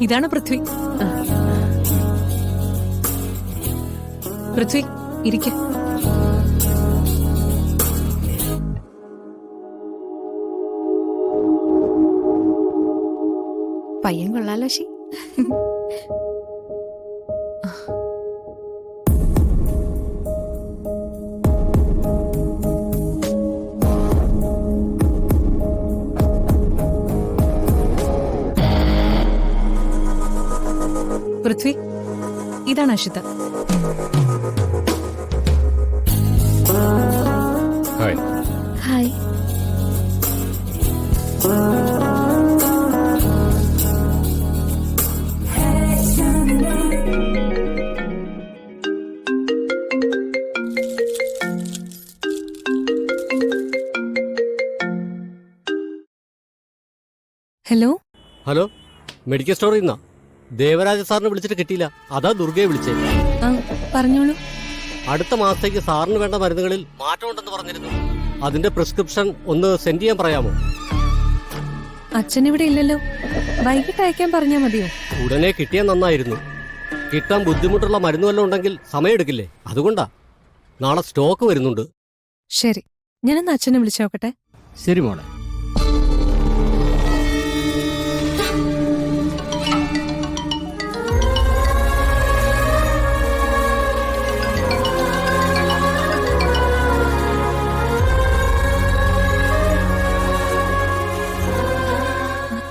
ഇതാണ് പൃഥ്വി. പൃഥ്വി ഇരിക്ക. പയ്യൻ കൊള്ളാലോ ശി. പൃഥ്വി ഇതാണ് Ashitha. Hi. Hi. Hello hello, medical സ്റ്റോറിൽ നിന്നാ. ദേവരാജ സാറിനെ വിളിച്ചിട്ട് കിട്ടിയില്ല, അതാ ദുർഗയെ വിളിച്ചേ. ആ പറഞ്ഞോളൂ. അടുത്ത മാസത്തേക്ക് സാറിന് വേണ്ട മരുന്നുകളിൽ മാറ്റമുണ്ടെന്ന് പറഞ്ഞിരുന്നു. അതിന്റെ പ്രിസ്ക്രിപ്ഷൻ ഒന്ന് സെൻഡ് ചെയ്യാൻ പറയാമോ? അച്ഛൻ ഇവിടെ ഇല്ലല്ലോ, വൈകിട്ട് അയക്കാൻ പറഞ്ഞാ മതിയോ? ഉടനെ കിട്ടിയാൽ നന്നായിരുന്നു. കിട്ടാൻ ബുദ്ധിമുട്ടുള്ള മരുന്ന് വല്ലതും ഉണ്ടെങ്കിൽ സമയമെടുക്കില്ലേ, അതുകൊണ്ടാ. നാളെ സ്റ്റോക്ക് വരുന്നുണ്ട്. ശരി, ഞാനൊന്ന് അച്ഛനെ വിളിച്ചു നോക്കട്ടെ. ശരി മോളെ.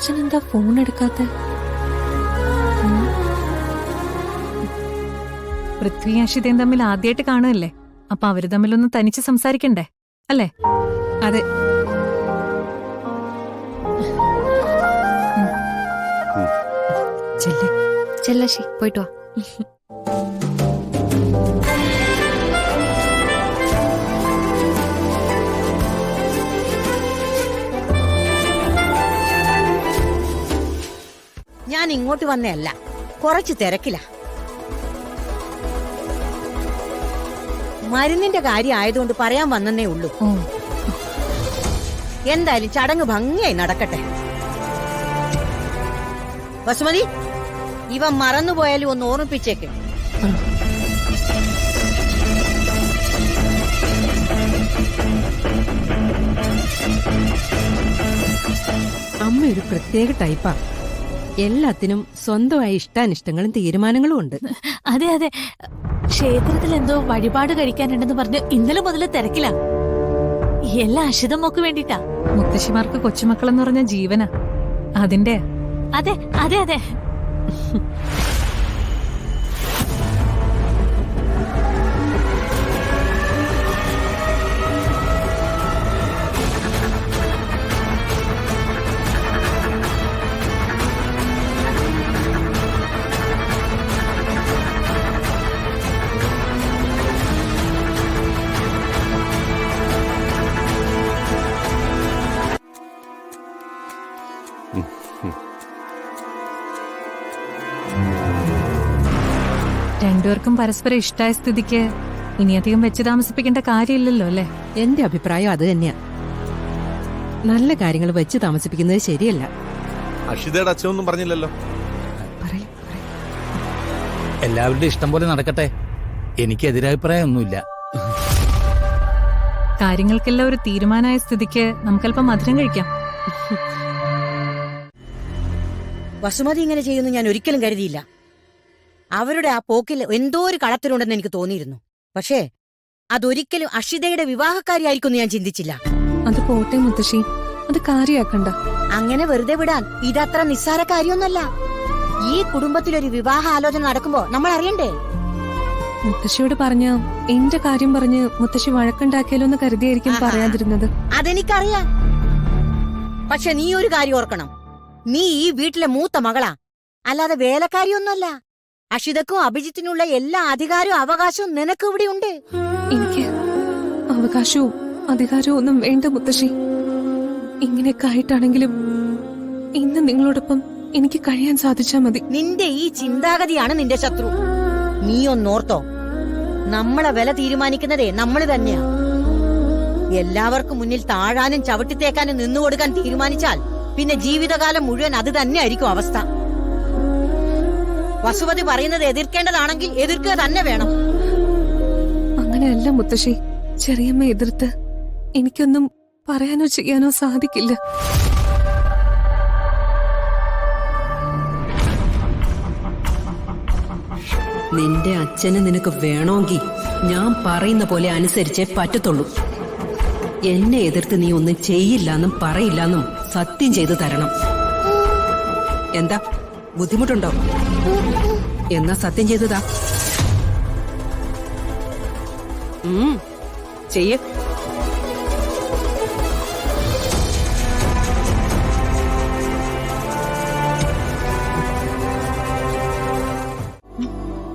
അച്ഛനെന്താ ഫോൺ എടുക്കാത്ത? പൃഥ്വി അഷിതയും തമ്മിൽ ആദ്യമായിട്ട് കാണുമല്ലേ, അപ്പൊ അവര് തമ്മിലൊന്ന് തനിച്ച് സംസാരിക്കണ്ടേ അല്ലേ? അതെ. ചെല്ലശി പോയിട്ട് വാ. ഞാൻ ഇങ്ങോട്ട് വന്നതല്ല, കുറച്ച് തിരക്കില. മരുന്നിന്റെ കാര്യം ആയതുകൊണ്ട് പറയാൻ വന്നേ ഉള്ളൂ. എന്തായാലും ചടങ്ങ് ഭംഗിയായി നടക്കട്ടെ. വസുമതി, ഇവ മറന്നുപോയാലും ഒന്ന് ഓർമ്മിപ്പിച്ചേക്ക്. അമ്മ ഒരു പ്രത്യേക ടൈപ്പാ. എല്ലാത്തിനും സ്വന്തമായ ഇഷ്ടാനിഷ്ടങ്ങളും തീരുമാനങ്ങളും ഉണ്ട്. അതെ അതെ, ക്ഷേത്രത്തിൽ എന്തോ വഴിപാട് കഴിക്കാനുണ്ടെന്ന് പറഞ്ഞ് ഇന്നലെ മുതൽ തിരക്കില. എല്ലാം അഷിതമോക്ക് വേണ്ടിട്ടാ. മുത്തശ്ശിമാർക്ക് കൊച്ചുമക്കളെന്ന് പറഞ്ഞ ജീവനാ, അതിന്റെ. അതെ അതെ അതെ. രണ്ടുപേർക്കും പരസ്പരം ഇഷ്ടായ സ്ഥിതിക്ക് ഇനിയധികം വെച്ച് താമസിപ്പിക്കേണ്ട കാര്യമില്ലല്ലോ അല്ലേ? എന്റെ അഭിപ്രായം അത് തന്നെയാ. നല്ല കാര്യങ്ങൾ വെച്ച് താമസിപ്പിക്കുന്നത് ശരിയല്ല. അഷിതയുടെ അച്ഛനൊന്നും പറഞ്ഞില്ലല്ലോ. എല്ലാവരുടെ ഇഷ്ടം പോലെ നടക്കട്ടെ, എനിക്ക് എതിരഭിപ്രായമൊന്നുമില്ല. കാര്യങ്ങൾക്കെല്ലാം ഒരു തീരുമാനമായ സ്ഥിതിക്ക് നമുക്കല്പം മധുരം കഴിക്കാം. വസുമതി ഇങ്ങനെ ചെയ്യുന്നു ഞാൻ ഒരിക്കലും കരുതിയില്ല. അവരുടെ ആ പോക്കിൽ എന്തോ ഒരു കളത്തിലുണ്ടെന്ന് എനിക്ക് തോന്നിയിരുന്നു. പക്ഷേ അതൊരിക്കലും അഷിതയുടെ വിവാഹക്കാരിയായിരിക്കും ഞാൻ ചിന്തിച്ചില്ല. അത് പോട്ടെ മുത്തശ്ശി, അത് കാര്യാക്കണ്ട. അങ്ങനെ വെറുതെ വിടാൻ ഇതത്ര നിസ്സാര കാര്യമൊന്നല്ല. ഈ കുടുംബത്തിലൊരു വിവാഹ ആലോചന നടക്കുമ്പോ നമ്മൾ അറിയണ്ടേ? മുത്തശ്ശിയോട് പറഞ്ഞ എന്റെ കാര്യം പറഞ്ഞ് മുത്തശ്ശി വഴക്കുണ്ടാക്കിയാലോ എന്ന് കരുതിയായിരിക്കും പറയാതിരുന്നത്. അതെനിക്കറിയാം. പക്ഷെ നീ ഒരു കാര്യം ഓർക്കണം, നീ ഈ വീട്ടിലെ മൂത്ത മകളാ, അല്ലാതെ വേലക്കാരിയൊന്നുമല്ല. അഷിതക്കും അഭിജിത്തിനുള്ള എല്ലാ അധികാരവും അവകാശവും നിനക്ക് ഇവിടെ ഉണ്ട്. എനിക്ക് അവകാശവും അധികാരവും ഒന്നും വേണ്ട മുത്തശ്ശി. ഇങ്ങനെയൊക്കെ ആയിട്ടാണെങ്കിലും ഇന്ന് നിങ്ങളോടൊപ്പം എനിക്ക് കഴിയാൻ സാധിച്ചാ മതി. നിന്റെ ഈ ചിന്താഗതിയാണ് നിന്റെ ശത്രു. നീ ഒന്നോർത്തോ, നമ്മളെ വില തീരുമാനിക്കുന്നതേ നമ്മള് തന്നെയാ. എല്ലാവർക്കും മുന്നിൽ താഴാനും ചവിട്ടിത്തേക്കാനും നിന്നുകൊടുക്കാൻ തീരുമാനിച്ചാൽ പിന്നെ ജീവിതകാലം മുഴുവൻ അത് തന്നെ ആയിരിക്കും അവസ്ഥ. വസുമതി പറയുന്നത് എതിർക്കേണ്ടതാണെങ്കിൽ എതിർക്കുക തന്നെ വേണം. അങ്ങനെയല്ല മുത്തശ്ശി, ചെറിയമ്മ എതിർത്ത് എനിക്കൊന്നും പറയാനോ ചെയ്യാനോ സാധിക്കില്ല. നിന്റെ അച്ഛന് നിനക്ക് വേണമെങ്കിൽ ഞാൻ പറയുന്ന പോലെ അനുസരിച്ചേ പറ്റത്തുള്ളൂ. എന്നെ എതിർത്ത് നീ ഒന്നും ചെയ്യില്ലെന്നും പറയില്ലെന്നും സത്യം ചെയ്തു തരണം. എന്താ ബുദ്ധിമുട്ടുണ്ടോ? എന്നാ സത്യം ചെയ്തതാ. ചെയ്യ.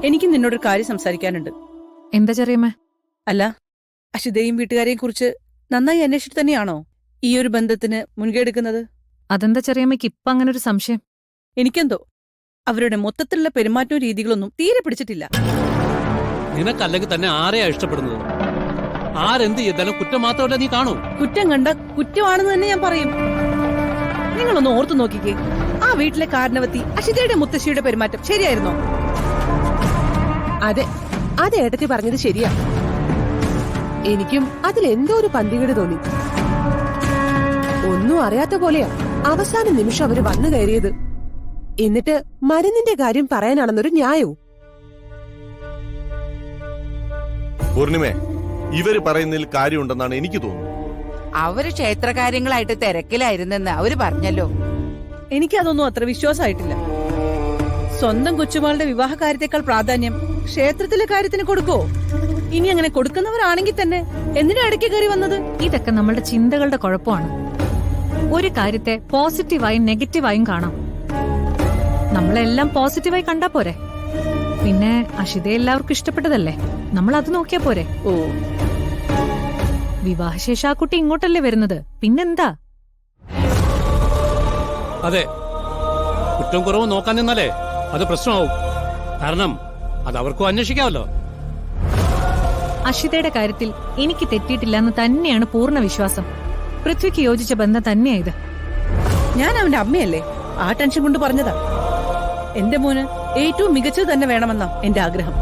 എനിക്ക് നിന്നോടൊരു കാര്യം സംസാരിക്കാനുണ്ട്. എന്താ ചെറിയമ്മ? അല്ല, അഷിതയും വീട്ടുകാരെയും കുറിച്ച് നന്നായി അന്വേഷിച്ചിട്ട് തന്നെയാണോ ഈ ഒരു ബന്ധത്തിന് മുൻകൈ എടുക്കുന്നത്? അതെന്താ ചെറിയമ്മയ്ക്ക് ഇപ്പൊ അങ്ങനെ ഒരു സംശയം? എനിക്കെന്തോ അവരുടെ മൊത്തത്തിലുള്ള പെരുമാറ്റവും രീതികളൊന്നും തീരെ പിടിച്ചിട്ടില്ല. നിനക്കല്ലെങ്കിൽ തന്നെ ആരെയാ ഇഷ്ടപ്പെടുന്നത്? ആരെന്ത് ചെയ്താലും കുറ്റം മാത്രമല്ല നീ കാണൂ. കുറ്റം കണ്ട കുറ്റമാണെന്ന് തന്നെ ഞാൻ പറയും. നിങ്ങളൊന്ന് ഓർത്തു നോക്കിക്കേ, ആ വീട്ടിലെ കാരണവത്തി അഷിതയുടെ മുത്തശ്ശിയുടെ പെരുമാറ്റം ശരിയായിരുന്നോ? അതെ, അത് ഏട്ടത്തി പറഞ്ഞത് ശരിയാ. എനിക്കും അതിലെന്തോ ഒരു പന്തികേട് തോന്നി. ഒന്നും അറിയാത്ത പോലെയാ അവസാന നിമിഷം അവര് വന്നു കയറിയത്. എന്നിട്ട് മരുന്നിന്റെ കാര്യം പറയാനാണെന്നൊരു ന്യായവും. പൂർണിമേ, ഇവര് പറയുന്നതിൽ കാര്യമുണ്ടെന്നാണ് എനിക്ക് തോന്നുന്നത്. അവര് ക്ഷേത്രകാര്യങ്ങളായിട്ട് തിരക്കിലായിരുന്നെന്ന് അവര് പറഞ്ഞല്ലോ. എനിക്കതൊന്നും അത്ര വിശ്വാസമായിട്ടില്ല. സ്വന്തം കൊച്ചുമകളുടെ വിവാഹ കാര്യത്തെക്കാൾ പ്രാധാന്യം ക്ഷേത്രത്തിലെ കാര്യത്തിന് കൊടുക്കോ? ഇനി അങ്ങനെ കൊടുക്കുന്നവരാണെങ്കിൽ തന്നെ എന്തിനാ ഇടയ്ക്ക് കയറി വന്നത്? ഇതൊക്കെ നമ്മളുടെ ചിന്തകളുടെ കുഴപ്പമാണ്. ഒരു കാര്യത്തെ പോസിറ്റീവായും നെഗറ്റീവായും കാണാം. നമ്മളെല്ലാം പോസിറ്റീവായി കണ്ടാ പോരെ? പിന്നെ അഷിത എല്ലാവർക്കും ഇഷ്ടപ്പെട്ടതല്ലേ, നമ്മൾ അത് നോക്കിയാ പോരെ? ഓ, വിവാഹശേഷം ആ കുട്ടി ഇങ്ങോട്ടല്ലേ വരുന്നത്, പിന്നെന്താ? അതെ, കുറ്റം കുറവ് നോക്കാൻ നിന്നാലേ അത് പ്രശ്നമാവും. കാരണം അത് അവർക്കും അന്വേഷിക്കാമല്ലോ. അഷിതയുടെ കാര്യത്തിൽ എനിക്ക് തെറ്റിയിട്ടില്ലെന്ന് തന്നെയാണ് പൂർണ്ണ വിശ്വാസം. പൃഥ്വിക്ക് യോജിച്ച ബന്ധം തന്നെയാ ഇത്. ഞാൻ അവന്റെ അമ്മയല്ലേ, ആ ടെൻഷൻ കൊണ്ട് പറഞ്ഞതാ. എന്റെ മോന് ഏറ്റവും മികച്ചത് തന്നെ വേണമെന്നാ എന്റെ ആഗ്രഹം.